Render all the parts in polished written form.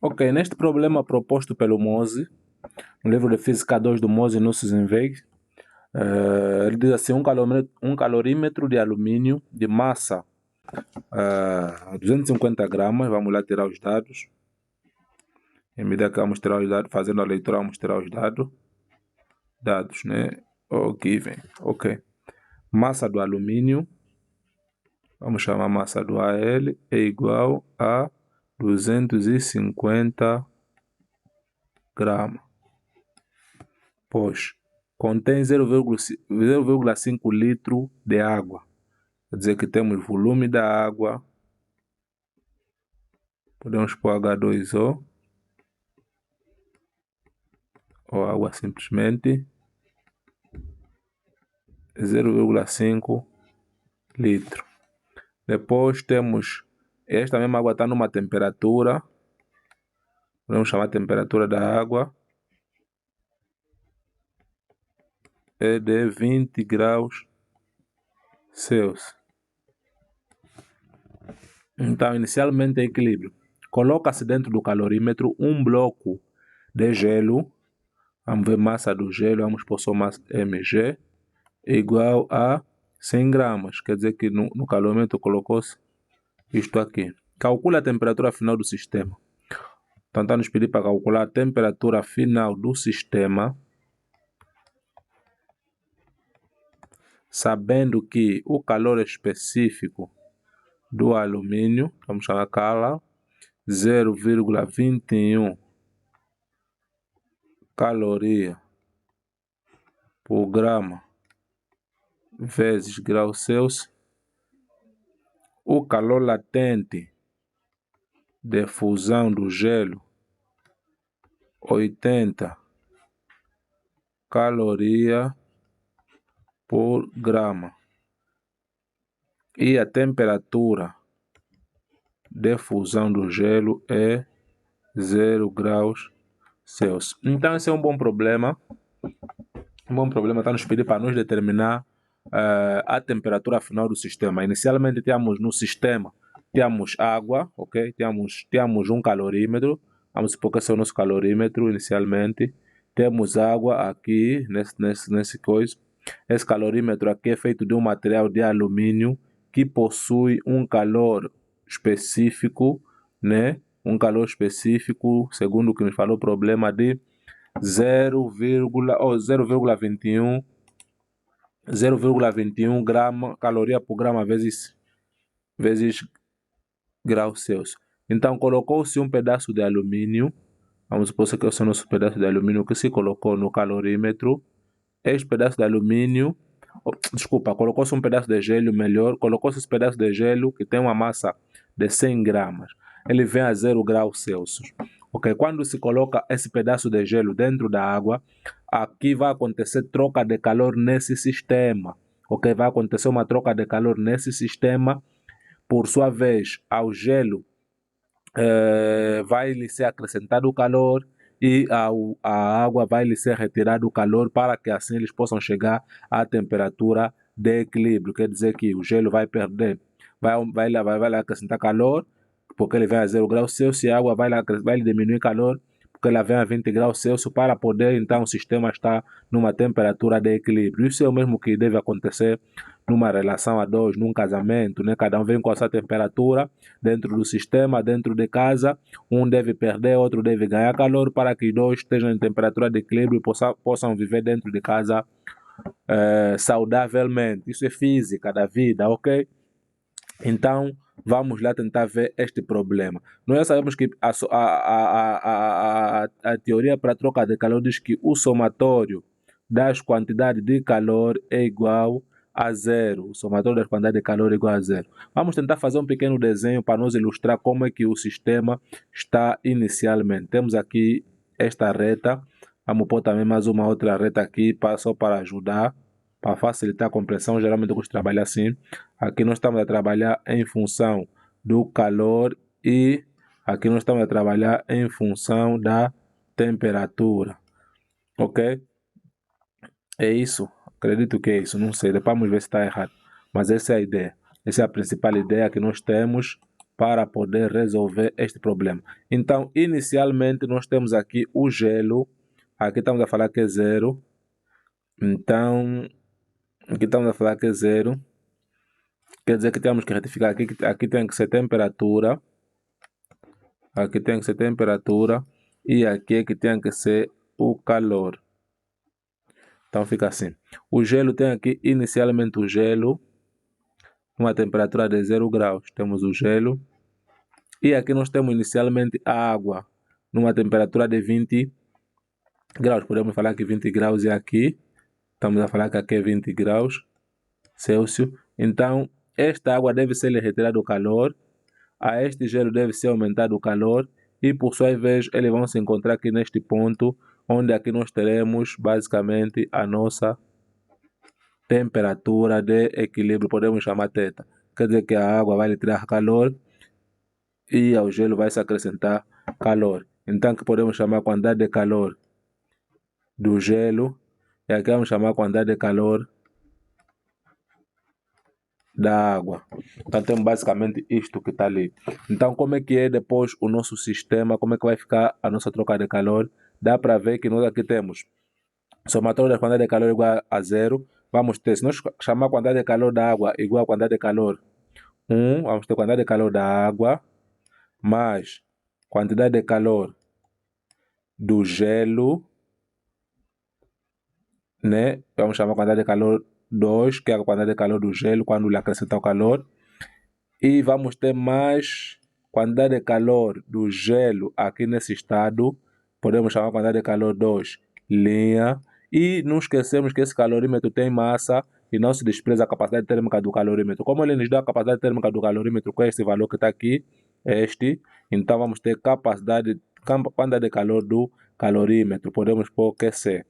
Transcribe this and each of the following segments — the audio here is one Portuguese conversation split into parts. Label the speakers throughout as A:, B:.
A: Ok, neste problema proposto pelo Mose, no livro de Física 2 do Mose Nussensweg, ele diz assim, um calorímetro de alumínio de massa 250 gramas, vamos lá tirar os dados. Em medida que vamos tirar os dados, fazendo a leitura, vamos tirar os dados, né? Given, ok. Massa do alumínio, vamos chamar massa do Al, é igual a 250 gramas. Pois, contém 0,5 litro de água. Quer dizer que temos volume da água, podemos pôr H2O, ou água simplesmente, 0,5 litro. Depois temos, esta mesma água está numa temperatura, podemos chamar a temperatura da água, é de 20 graus Celsius. Então, inicialmente é equilíbrio. Coloca-se dentro do calorímetro um bloco de gelo. Vamos ver massa do gelo, vamos pôr só massa mg, igual a 100 gramas. Quer dizer que no calorímetro colocou-se isto aqui. Calcula a temperatura final do sistema. Então, está nos pedindo para calcular a temperatura final do sistema, sabendo que o calor específico do alumínio, vamos chamar cala, 0,21 caloria por grama vezes graus Celsius. O calor latente de fusão do gelo, 80 caloria por grama. E a temperatura de fusão do gelo é 0 graus Celsius. Então esse é um bom problema. Um bom problema está nos pedindo para nos determinar a temperatura final do sistema. Inicialmente tínhamos no sistema, tínhamos água, ok? Tínhamos um calorímetro. Vamos supor que esse é o nosso calorímetro inicialmente. Temos água aqui nesse coisa. Esse calorímetro aqui é feito de um material de alumínio que possui um calor específico, né? Um calor específico, segundo o que nos falou o problema, de 0,21 grama, caloria por grama vezes graus Celsius. Então, colocou-se um pedaço de alumínio, vamos supor que esse é o nosso pedaço de alumínio que se colocou no calorímetro. Este pedaço de alumínio, colocou-se um pedaço de gelo, colocou-se esse pedaço de gelo que tem uma massa de 100 gramas. Ele vem a 0 graus Celsius. Ok, quando se coloca esse pedaço de gelo dentro da água, aqui vai acontecer troca de calor nesse sistema. Ok, vai acontecer uma troca de calor nesse sistema. Por sua vez, ao gelo vai lhe ser acrescentado o calor e a água vai lhe ser retirado o calor para que assim eles possam chegar à temperatura de equilíbrio. Quer dizer que o gelo vai perder, vai lhe acrescentar calor, porque ele vem a 0 graus Celsius, e a água vai lhe diminuir calor, porque ela vem a 20 graus Celsius, para poder então o sistema estar numa temperatura de equilíbrio. Isso é o mesmo que deve acontecer numa relação a dois, num casamento, né? Cada um vem com essa temperatura dentro do sistema, dentro de casa. Um deve perder, outro deve ganhar calor para que dois estejam em temperatura de equilíbrio e possam viver dentro de casa saudavelmente. Isso é física da vida, ok? Então, vamos lá tentar ver este problema. Nós já sabemos que a teoria para a troca de calor diz que o somatório das quantidades de calor é igual a zero. O somatório das quantidades de calor é igual a zero. Vamos tentar fazer um pequeno desenho para nos ilustrar como é que o sistema está inicialmente. Temos aqui esta reta. Vamos pôr também mais uma outra reta aqui, só para ajudar, para facilitar a compreensão. Geralmente eu gosto de trabalhar assim. Aqui nós estamos a trabalhar em função do calor e aqui nós estamos a trabalhar em função da temperatura. Ok? É isso. Acredito que é isso. Não sei. Depois vamos ver se está errado. Mas essa é a ideia. Essa é a principal ideia que nós temos para poder resolver este problema. Então, inicialmente, nós temos aqui o gelo. Aqui estamos a falar que é 0. Então, aqui estamos a falar que é 0. Quer dizer que temos que retificar aqui. Aqui tem que ser temperatura. Aqui tem que ser temperatura. E aqui é que tem que ser o calor. Então fica assim. O gelo tem aqui inicialmente o gelo. Uma temperatura de 0 graus. Temos o gelo. E aqui nós temos inicialmente a água. Numa temperatura de 20 graus. Podemos falar que 20 graus é aqui. Estamos a falar que aqui é 20 graus Celsius. Então, esta água deve ser retirada do calor. A este gelo deve ser aumentado o calor. E por sua vez, eles vão se encontrar aqui neste ponto, onde aqui nós teremos basicamente a nossa temperatura de equilíbrio. Podemos chamar θ. Quer dizer que a água vai retirar calor e ao gelo vai se acrescentar calor. Então, que podemos chamar a quantidade de calor do gelo. E aqui vamos chamar a quantidade de calor da água. Então temos basicamente isto que está ali. Então como é que é depois o nosso sistema, como é que vai ficar a nossa troca de calor? Dá para ver que nós aqui temos somatório da quantidade de calor igual a 0. Vamos ter, se nós chamar a quantidade de calor da água igual a quantidade de calor 1, vamos ter quantidade de calor da água mais quantidade de calor do gelo, né? Vamos chamar a quantidade de calor 2, que é a quantidade de calor do gelo, quando lhe acrescentar o calor. E vamos ter mais quantidade de calor do gelo aqui nesse estado. Podemos chamar a quantidade de calor 2, linha. E não esquecemos que esse calorímetro tem massa e não se despreza a capacidade térmica do calorímetro. Como ele nos dá a capacidade térmica do calorímetro, com esse valor que está aqui, este, então vamos ter quantidade de calor do calorímetro. Podemos pôr que C.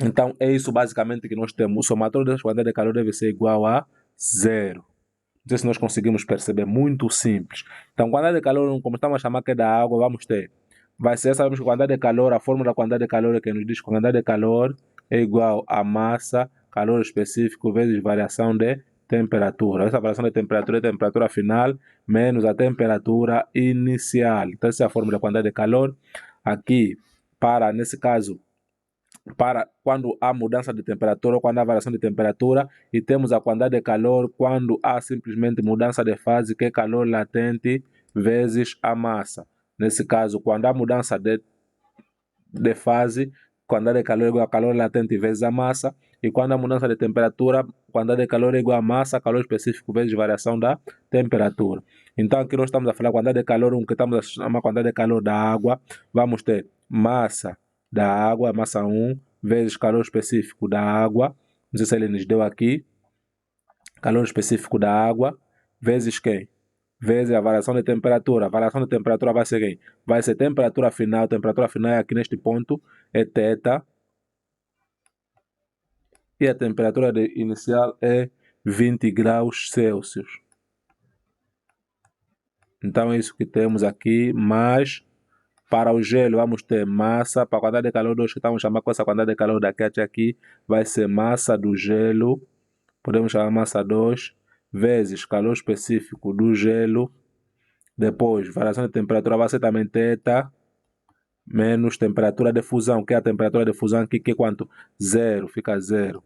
A: Então é isso basicamente que nós temos. O somatório das quantidades de calor deve ser igual a 0. Não sei se nós conseguimos perceber, muito simples. Então, quantidade de calor, como estamos a chamar que é da água, vamos ter. Vai ser, sabemos que quantidade de calor, a fórmula da quantidade de calor é que nos diz que quantidade de calor é igual a massa, calor específico, vezes variação de temperatura. Essa variação de temperatura é a temperatura final menos a temperatura inicial. Então, essa é a fórmula da quantidade de calor. Aqui, nesse caso, para quando há mudança de temperatura ou quando há variação de temperatura, e temos a quantidade de calor quando há simplesmente mudança de fase, que é calor latente vezes a massa. Nesse caso, quando há mudança de fase, quantidade de calor é igual a calor latente vezes a massa, e quando há mudança de temperatura, quantidade de calor é igual a massa, calor específico vezes variação da temperatura. Então aqui nós estamos a falar quantidade de calor, que estamos a chamar quantidade de calor da água, vamos ter massa da água, massa 1, vezes calor específico da água, não sei se ele nos deu aqui, calor específico da água, vezes quem? Vezes a variação de temperatura. A variação de temperatura vai ser quem? Vai ser temperatura final é aqui neste ponto, é θ, e a temperatura inicial é 20 graus Celsius. Então é isso que temos aqui, mas para o gelo vamos ter massa, para a quantidade de calor 2 que estamos chamando com essa quantidade de calor daqui até aqui, vai ser massa do gelo, podemos chamar massa 2, vezes calor específico do gelo, depois variação de temperatura vai ser também θ, menos temperatura de fusão, que é a temperatura de fusão aqui, que é quanto? 0, fica 0.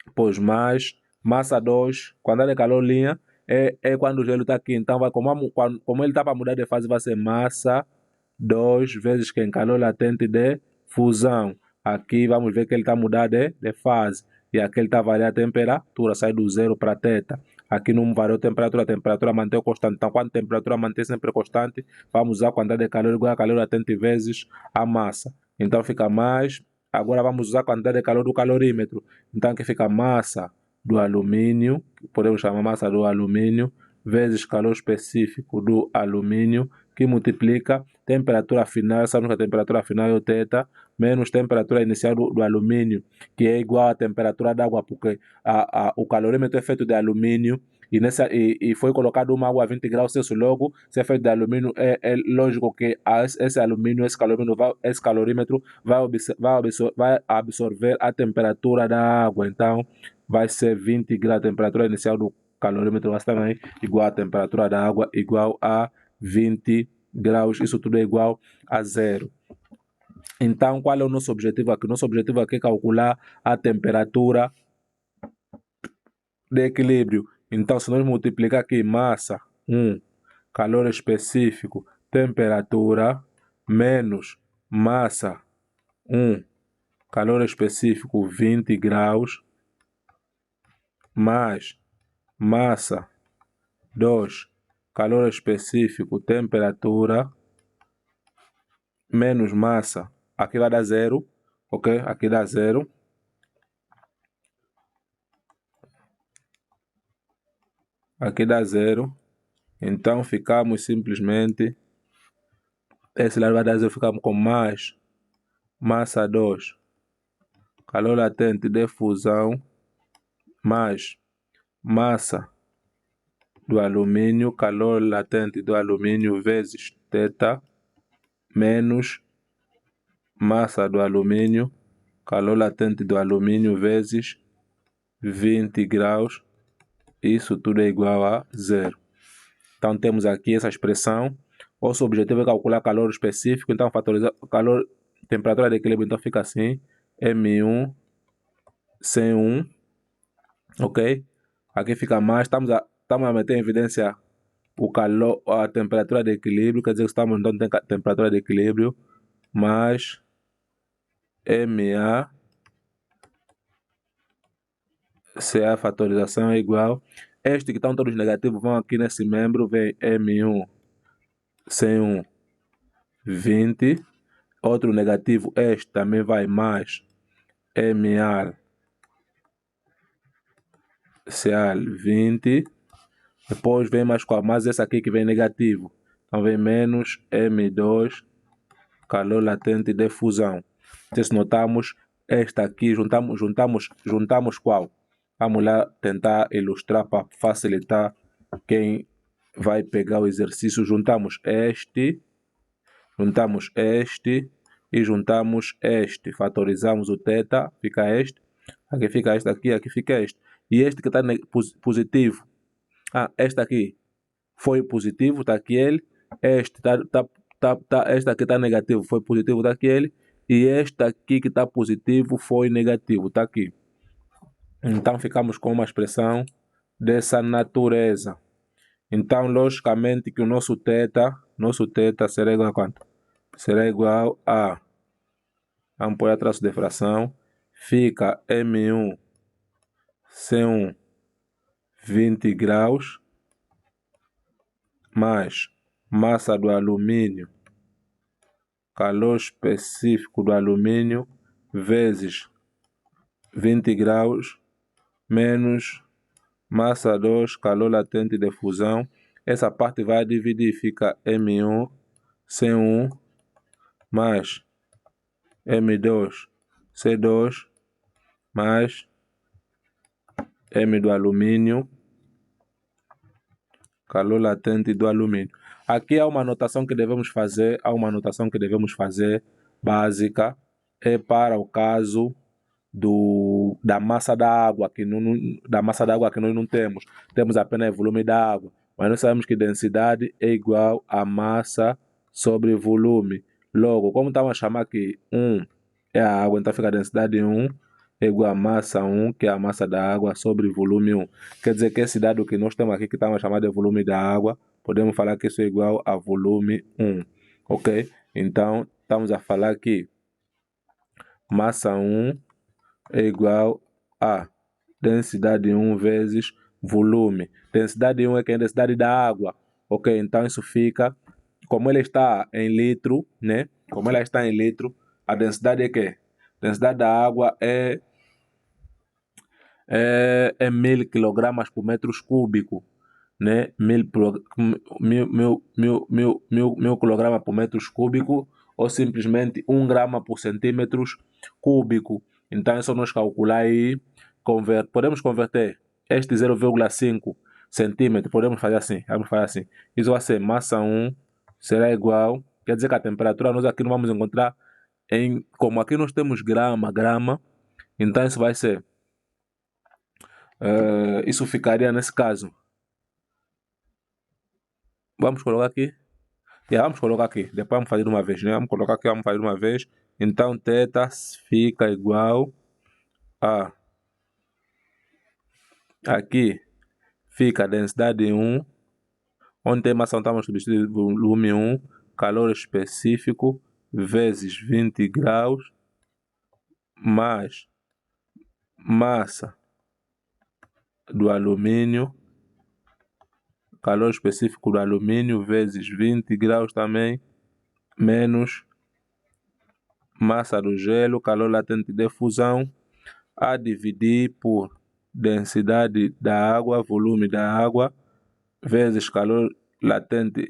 A: Depois mais massa 2, quantidade de calor linha, é quando o gelo está aqui, então vai, como ele está para mudar de fase, vai ser massa 2 vezes que em calor latente de fusão. Aqui vamos ver que ele está mudando de fase. E aqui ele está variando a temperatura, sai do 0 para θ. Aqui não variou a temperatura mantém constante. Então, quando a temperatura mantém sempre constante, vamos usar a quantidade de calor igual a calor latente vezes a massa. Então fica mais. Agora vamos usar a quantidade de calor do calorímetro. Então aqui fica massa do alumínio, podemos chamar massa do alumínio, vezes calor específico do alumínio, que multiplica temperatura final, sabemos que a temperatura final é o θ, menos temperatura inicial do alumínio, que é igual à temperatura da água, porque o calorímetro é feito de alumínio, e foi colocado uma água a 20 graus Celsius, logo, se é feito de alumínio, é lógico que esse alumínio, esse calorímetro vai absorver a temperatura da água, então vai ser 20 graus, a temperatura inicial do calorímetro vai ser também igual à temperatura da água, igual a 20 graus. Isso tudo é igual a zero. Então, qual é o nosso objetivo aqui? Nosso objetivo aqui é calcular a temperatura de equilíbrio. Então, se nós multiplicar aqui massa 1, calor específico, temperatura, menos massa 1, calor específico 20 graus, mais massa 2, calor específico, temperatura, menos massa, aqui vai dar zero, ok? Aqui dá zero. Aqui dá zero. Então ficamos simplesmente, esse lado vai dar zero, ficamos com mais massa 2, calor latente de fusão, mais massa do alumínio, calor latente do alumínio vezes θ, menos massa do alumínio, calor latente do alumínio vezes 20 graus. Isso tudo é igual a zero. Então temos aqui essa expressão. Nosso objetivo é calcular calor específico, então fatorizar calor, temperatura de equilíbrio, então fica assim, M1 C1, ok? Aqui fica mais, estamos a meter em evidência o calor, a temperatura de equilíbrio, quer dizer que estamos então tem temperatura de equilíbrio, mais MA CA fatorização é igual. Este que estão todos negativos vão aqui nesse membro, vem M1 C1 20. Outro negativo, este também vai mais MA CA 20. Depois vem mais qual? Mais esse aqui que vem negativo. Então vem menos M2 calor latente de fusão. Então, se notamos, esta aqui, juntamos qual? Vamos lá tentar ilustrar para facilitar quem vai pegar o exercício. Juntamos este e juntamos este. Fatorizamos o θ, fica este. Aqui fica este aqui fica este. E este que está positivo, este aqui foi positivo, está aqui ele. Este este aqui está negativo, foi positivo, está aqui ele. E este aqui que está positivo foi negativo, está aqui. Então ficamos com uma expressão dessa natureza. Então, logicamente que o nosso θ será igual a quanto? Será igual a, vamos pôr a traço de fração, fica M1 C1 20 graus, mais massa do alumínio, calor específico do alumínio, vezes 20 graus, menos massa 2, calor latente de fusão. Essa parte vai dividir, fica M1 C1 mais M2 C2 mais M do alumínio, calor latente do alumínio. Aqui há uma anotação que devemos fazer, básica, é para o caso da massa da água, que nós não temos. Temos apenas volume da água. Mas nós sabemos que densidade é igual a massa sobre volume. Logo, como estamos a chamar que 1 é a água, então fica a densidade 1 é igual a massa 1, que é a massa da água, sobre volume 1. Quer dizer que esse dado que nós temos aqui, que estamos a chamar de volume da água, podemos falar que isso é igual a volume 1. Ok? Então, estamos a falar que massa 1 é igual a densidade 1 vezes volume. Densidade 1 é que é a densidade da água. Ok, então isso fica, como ela está em litro, né? Como ela está em litro, a densidade é que? A densidade da água é 1000 kg por metro cúbico, né? 1000 kg por metro cúbico, ou simplesmente 1 grama por centímetros cúbico. Então é só nós calcular aí, podemos converter este 0,5 centímetro, podemos fazer assim, Isso vai ser massa 1 será igual, quer dizer que a temperatura nós aqui não vamos encontrar como aqui nós temos grama, então isso vai ser Isso ficaria nesse caso. Vamos colocar aqui. Vamos colocar aqui. Depois vamos fazer de uma vez, né? Vamos colocar aqui, vamos fazer de uma vez. Então, θ fica igual a... Aqui fica a densidade 1, onde tem massa, estamos substituindo volume 1, calor específico, vezes 20 graus, mais massa do alumínio, calor específico do alumínio, vezes 20 graus também, menos massa do gelo, calor latente de fusão, a dividir por densidade da água, volume da água, vezes calor latente,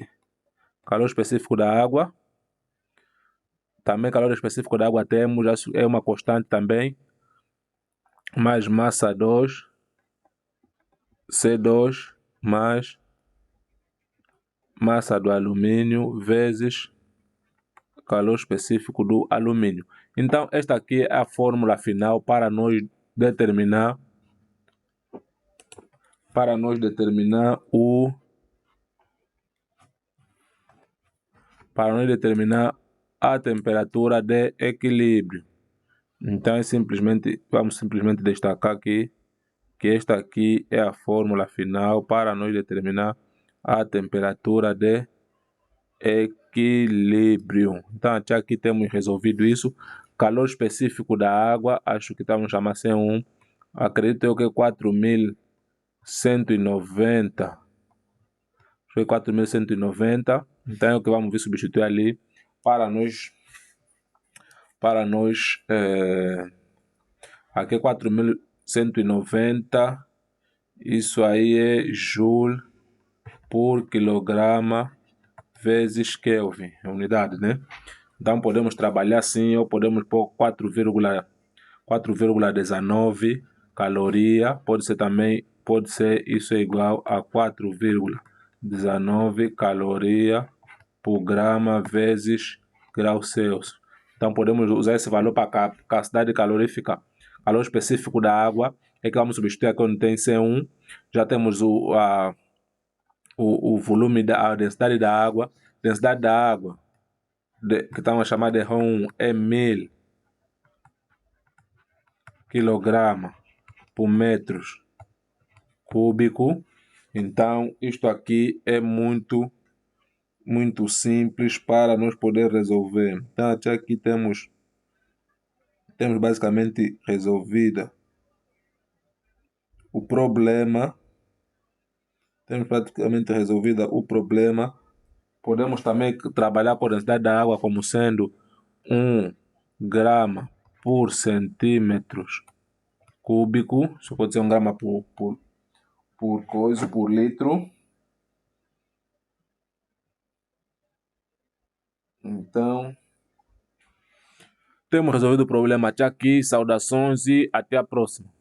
A: calor específico da água. Também calor específico da água temos, é uma constante também, mais massa 2, C2, mais massa do alumínio, vezes calor específico do alumínio. Então, esta aqui é a fórmula final para nós determinar a temperatura de equilíbrio. Então, vamos simplesmente destacar aqui que esta aqui é a fórmula final para nós determinar a temperatura de equilíbrio. Então, até aqui temos resolvido isso. Calor específico da água, acho que estamos chamando C1. Acredito eu que é 4.190. Foi 4.190. Então é o que vamos vir substituir ali para nós. Aqui é 4.190. Isso aí é Joule por quilograma vezes Kelvin, é unidade, né? Então podemos trabalhar assim, ou podemos pôr 4,19 caloria, pode ser isso é igual a 4,19 caloria por grama vezes graus Celsius. Então podemos usar esse valor para a capacidade calorífica, calor específico da água, é que vamos substituir aqui onde tem C1, já temos o volume, a densidade da água, que estamos a chamar de ROM, é 1000 kg por metros cúbico. Então, isto aqui é muito simples para nós poder resolver. Então, até aqui temos basicamente resolvida o problema. Temos praticamente resolvido o problema. Podemos também trabalhar com a densidade da água como sendo 1 grama por centímetros cúbico. Isso pode ser 1 grama por litro. Então, temos resolvido o problema até aqui. Saudações e até a próxima.